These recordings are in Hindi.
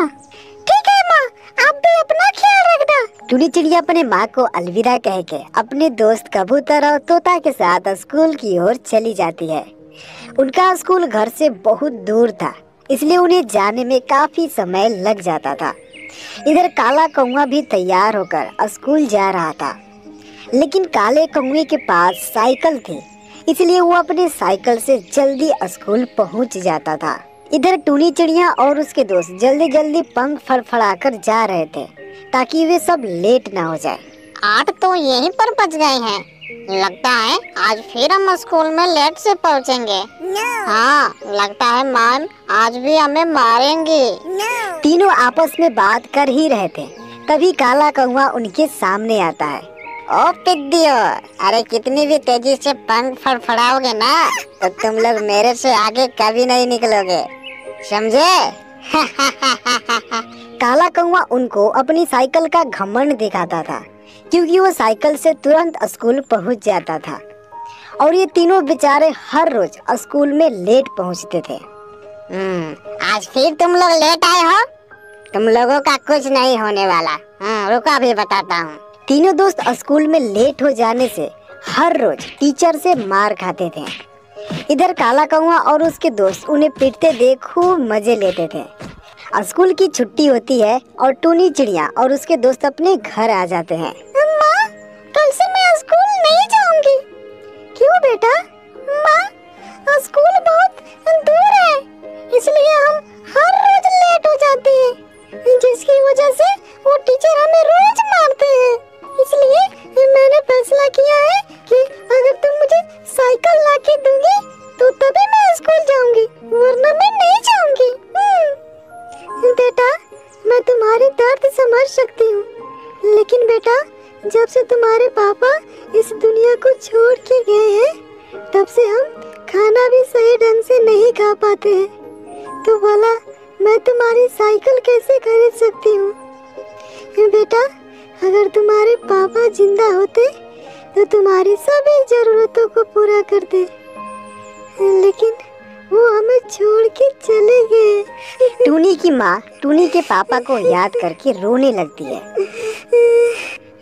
ठीक है माँ, आप भी अपना ख्याल रखना। टुनी चिड़िया अपने माँ को अलविदा कह के अपने दोस्त कबूतर और तोता के साथ स्कूल की ओर चली जाती है। उनका स्कूल घर से बहुत दूर था, इसलिए उन्हें जाने में काफी समय लग जाता था। इधर काला कौवा भी तैयार होकर स्कूल जा रहा था, लेकिन काले कौवे के पास साइकिल थी, इसलिए वो अपने साइकिल से जल्दी स्कूल पहुंच जाता था। इधर टुनी चिड़िया और उसके दोस्त जल्दी जल्दी पंख फड़फड़ाकर जा रहे थे, ताकि वे सब लेट ना हो जाए। आज तो यहीं पर बच गए हैं। लगता है आज फिर हम स्कूल में लेट से पहुंचेंगे। हाँ, लगता है मैम आज भी हमें मारेंगी। तीनों आपस में बात कर ही रहे थे, तभी काला कौवा उनके सामने आता है। ओ पिद्दियो, अरे कितनी भी तेजी से पंख फड़फड़ाओगे ना तो तुम लोग मेरे से आगे कभी नहीं निकलोगे, समझे? काला कौवा उनको अपनी साइकिल का घमंड दिखाता था, क्योंकि वो साइकिल से तुरंत स्कूल पहुंच जाता था और ये तीनों बेचारे हर रोज स्कूल में लेट पहुंचते थे। आज फिर तुम लोग लेट आए हो। तुम लोगों का कुछ नहीं होने वाला। रुको अभी बताता हूँ। तीनों दोस्त स्कूल में लेट हो जाने से हर रोज टीचर से मार खाते थे। इधर काला कौवा और उसके दोस्त उन्हें पीटते देख खूब मजे लेते थे। स्कूल की छुट्टी होती है और टुनी चिड़िया और उसके दोस्त अपने घर आ जाते हैं। माँ, कल से मैं स्कूल नहीं जाऊंगी। क्यों बेटा? माँ, स्कूल बहुत दूर है, इसलिए हम हर रोज लेट हो जाते हैं, जिसकी वजह से वो टीचर हमें रोज मारते हैं। इसलिए मैंने फैसला किया है कि अगर तुम मुझे साइकिल लाके दोगी तो तभी मैं स्कूल जाऊंगी, वरना मैं नहीं जाऊंगी। बेटा, मैं तुम्हारी दर्द समझ सकती हूँ, लेकिन बेटा जब से तुम्हारे पापा इस दुनिया को छोड़ के गए हैं, तब से हम खाना भी सही ढंग से नहीं खा पाते हैं, तो भला मैं तुम्हारी साइकिल कैसे खरीद सकती हूँ? बेटा, अगर तुम्हारे पापा जिंदा होते तो तुम्हारी सभी जरूरतों को पूरा करते, लेकिन वो हमें छोड़ के चले गए। टुनी की माँ टुनी के पापा को याद करके रोने लगती है।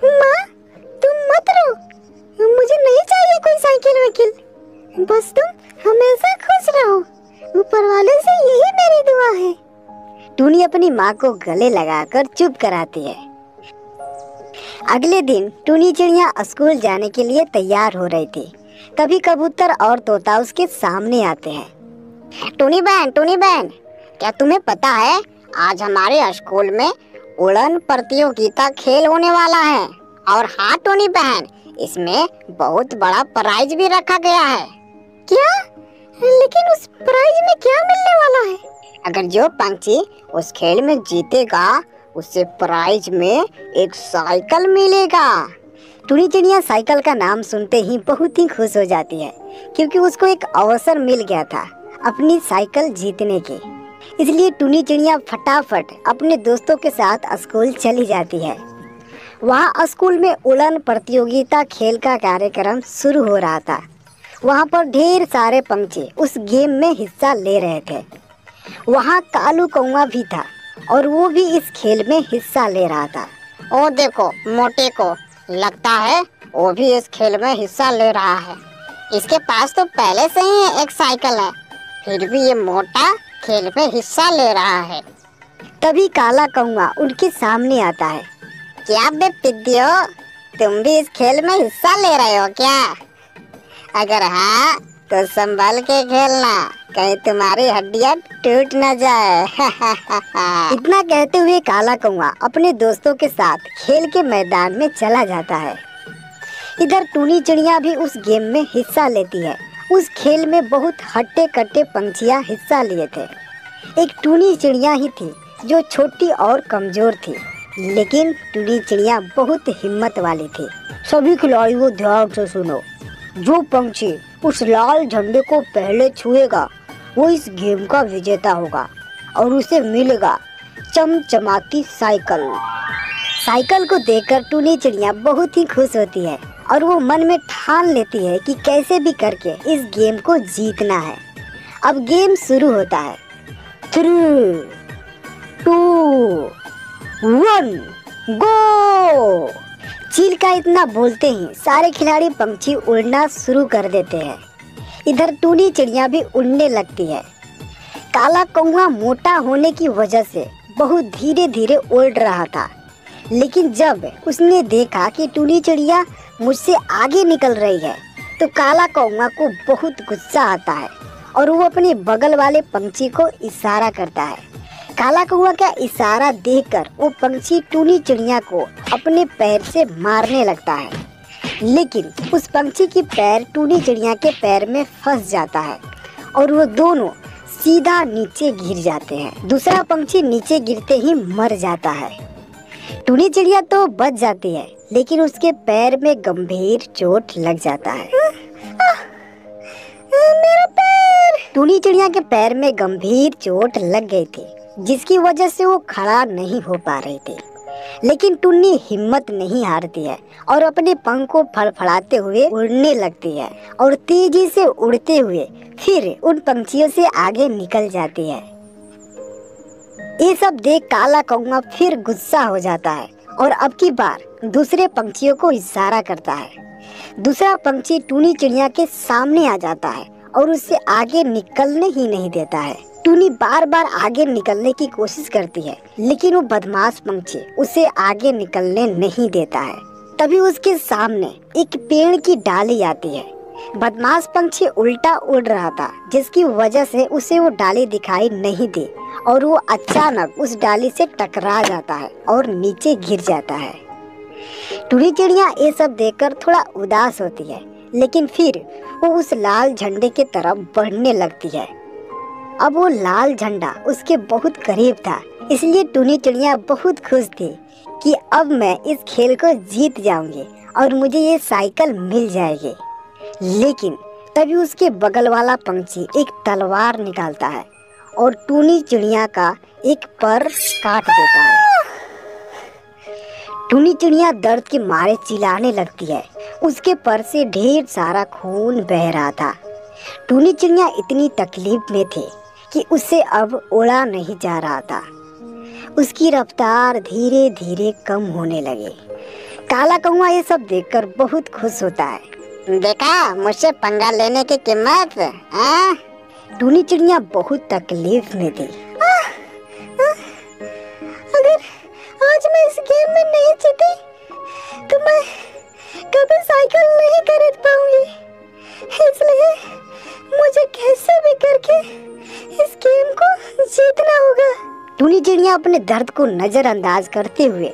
माँ, तुम मत रो, मुझे नहीं चाहिए कोई साइकिल वाइकिल, बस तुम हमेशा खुश रहो, ऊपर वाले से यही मेरी दुआ है। टुनी अपनी माँ को गले लगाकर चुप कराती है। अगले दिन टुनी चिड़िया स्कूल जाने के लिए तैयार हो रही थी, तभी कबूतर और तोता उसके सामने आते हैं। टुनी बहन, क्या तुम्हें पता है आज हमारे स्कूल में उड़न प्रतियोगिता खेल होने वाला है? और हाँ टुनी बहन, इसमें बहुत बड़ा प्राइज भी रखा गया है। क्या? लेकिन उस प्राइज में क्या मिलने वाला है? अगर जो पंछी उस खेल में जीतेगा उसे प्राइज में एक साइकिल मिलेगा। टुनी चिड़िया साइकिल का नाम सुनते ही बहुत ही खुश हो जाती है, क्योंकि उसको एक अवसर मिल गया था अपनी साइकिल जीतने की। इसलिए टुनी चिड़िया फटाफट अपने दोस्तों के साथ स्कूल चली जाती है। वहाँ स्कूल में उड़न प्रतियोगिता खेल का कार्यक्रम शुरू हो रहा था। वहाँ पर ढेर सारे पंछी उस गेम में हिस्सा ले रहे थे। वहाँ कालू कौवा भी था और वो भी इस खेल में हिस्सा ले रहा था। ओ देखो मोटे को, लगता है वो भी इस खेल में हिस्सा ले रहा है। इसके पास तो पहले से ही एक साइकिल है, फिर भी ये मोटा खेल में हिस्सा ले रहा है। तभी काला कौवा उनके सामने आता है। क्या बे पिद्दियो, तुम भी इस खेल में हिस्सा ले रहे हो क्या? अगर हाँ तो संभल के खेलना, कहीं तुम्हारी हड्डियां टूट न जाए। इतना कहते हुए काला कौवा अपने दोस्तों के साथ खेल के मैदान में चला जाता है। इधर टुनी चिड़िया भी उस गेम में हिस्सा लेती है। उस खेल में बहुत हट्टे कट्टे पंछियां हिस्सा लिए थे। एक टुनी चिड़िया ही थी जो छोटी और कमजोर थी, लेकिन टुनी चिड़िया बहुत हिम्मत वाली थी। सभी खिलाड़ियों ध्यान से सुनो, जो पंछी उस लाल झंडे को पहले छुएगा वो इस गेम का विजेता होगा और उसे मिलेगा चमचमाती साइकिल। साइकिल को देखकर टुनी चिड़िया बहुत ही खुश होती है और वो मन में ठान लेती है कि कैसे भी करके इस गेम को जीतना है। अब गेम शुरू होता है। 3, 2, 1 गो। चील का इतना बोलते ही सारे खिलाड़ी पंछी उड़ना शुरू कर देते हैं। इधर टूनी चिड़िया भी उड़ने लगती है। काला कौवा मोटा होने की वजह से बहुत धीरे धीरे उड़ रहा था, लेकिन जब उसने देखा कि टूनी चिड़िया मुझसे आगे निकल रही है तो काला कौवा को बहुत गुस्सा आता है और वो अपने बगल वाले पंछी को इशारा करता है। काला कौवा का इशारा देखकर वो पंछी टूनी चिड़िया को अपने पैर से मारने लगता है, लेकिन उस पंछी की पैर टूनी चिड़िया के पैर में फंस जाता है और वो दोनों सीधा नीचे गिर जाते हैं। दूसरा पंछी नीचे गिरते ही मर जाता है। टूनी चिड़िया तो बच जाती है, लेकिन उसके पैर में गंभीर चोट लग जाता है। मेरा पैर। टूनी चिड़िया के पैर में गंभीर चोट लग गई थी, जिसकी वजह से वो खड़ा नहीं हो पा रही थी। लेकिन टुन्नी हिम्मत नहीं हारती है और अपने पंख को फड़फड़ाते हुए उड़ने लगती है और तेजी से उड़ते हुए फिर उन पंछियों से आगे निकल जाती है। ये सब देख काला कौवा फिर गुस्सा हो जाता है और अब की बार दूसरे पंछियों को इशारा करता है। दूसरा पंछी टूनी चिड़िया के सामने आ जाता है और उससे आगे निकलने ही नहीं देता है। टूनी बार बार आगे निकलने की कोशिश करती है, लेकिन वो बदमाश पंछी उसे आगे निकलने नहीं देता है। तभी उसके सामने एक पेड़ की डाली आती है। बदमाश पंछी उल्टा उड़ रहा था, जिसकी वजह से उसे वो डाली दिखाई नहीं दी और वो अचानक उस डाली से टकरा जाता है और नीचे गिर जाता है। टूनी चिड़िया ये सब देखकर थोड़ा उदास होती है, लेकिन फिर वो उस लाल झंडे की तरफ बढ़ने लगती है। अब वो लाल झंडा उसके बहुत करीब था, इसलिए टूनी चिड़िया बहुत खुश थी कि अब मैं इस खेल को जीत जाऊंगी और मुझे ये साइकिल मिल जाएगी। लेकिन तभी उसके बगल वाला पंछी एक तलवार निकालता है और टूनी चिड़िया का एक पर काट देता है। टूनी चिड़िया दर्द के मारे चिल्लाने लगती है। उसके पर से ढेर सारा खून बह रहा था। टूनी चिड़िया इतनी तकलीफ में थी कि उसे अब उड़ा नहीं जा रहा था। उसकी रफ्तार धीरे धीरे कम होने लगी। काला कौवा ये सब देखकर बहुत खुश होता है। देखा मुझसे पंगा लेने की कीमत। टूनी चिड़िया बहुत तकलीफ में थी। अगर आज मैं इस गेम में नहीं जीती तो मैं कभी साइकिल नहीं खरीद पाऊंगी, इसलिए मुझे कैसे भी करके इस गेम को जीतना होगा। टूनी चिड़िया अपने दर्द को नजरअंदाज करते हुए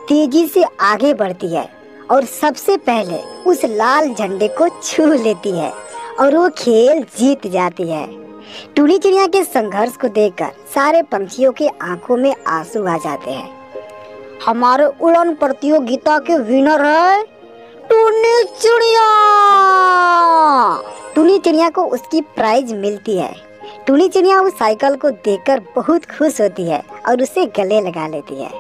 तेजी से आगे बढ़ती है और सबसे पहले उस लाल झंडे को छू लेती है और वो खेल जीत जाती है। टूनी चिड़िया के संघर्ष को देखकर सारे पंछियों के आंखों में आंसू आ जाते हैं। हमारे उड़न प्रतियोगिता के विनर है टूनी चिड़िया। टूनी चिड़िया को उसकी प्राइज मिलती है। टूनी चिड़िया उस साइकिल को देखकर बहुत खुश होती है और उसे गले लगा लेती है।